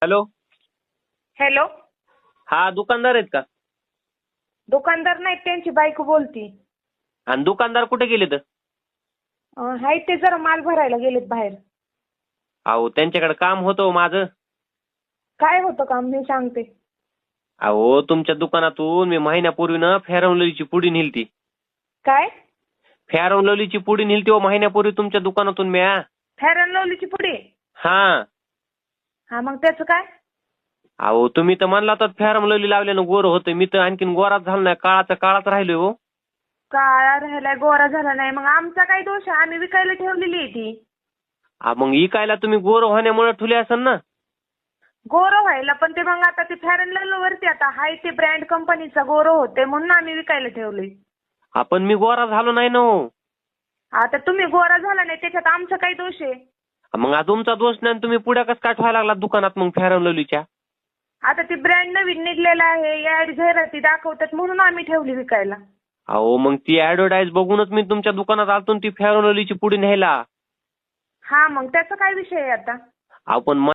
Hello. Hello. हा दुकानदार आहेत का? दुकानदार नाहीत, त्यांची बायको बोलती. आणि दुकानदार कुठे गेले तर? हाय ते जरा माल भरायला गेलेत बाहेर. अहो त्यांच्याकडे काम होतं हो माझं. काय होतं काम मी सांगते. अहो तुमच्या दुकानातून मी महिन्यापूर्वी ना फेअर अँड लवलीची पुडी नेलती. काय? फेअर अँड लवलीची पुडी नेलती हो महिन्यापूर्वी तुमच्या दुकानातून म्या. फेअर अँड लवलीची पुडी? हा. हा मग त्याचं काय? अहो तुम्ही तर म्हणला तर फेअर अँड लवली लावल्यानं गोर होतं. मी तर आणखीन गोराच झालो नाही, काळाच राहिलोय हो. काळा राहिलाय गोरा झाला नाही, मग आमचा काय दोष आहे? आम्ही विकायला ठेवलेली आहे ती. मग इकायला तुम्ही गोर होण्यामुळे ठुले असेल ना. गोरं व्हायला पण ते मग आता ते फेअर अँड लवली वरती आता हाय ते ब्रँड कंपनीचा गोरं होते म्हणून आम्ही विकायला ठेवले. आपण मी गोरा झालो नाही ना हो. आता तुम्ही गोरा झाला नाही त्याच्यात आमचा काय दोष आहे? मग तुमचा दोष नाही आणि तुम्ही पुढ्या कसं काय ठेवायला लागला दुकानात मग फेअर अँड लवलीच्या? आता ती ब्रँड नवीन निघलेला आहे, ऍड जाहिराती दाखवतात म्हणून आम्ही ठेवली विकायला. अहो मग ती ऍडव्हर्टाईज बघूनच मी तुमच्या दुकानात आलतो ती फेअर अँड लवलीची पुडी न्यायला. हा मग त्याचा काय विषय आहे आता? आपण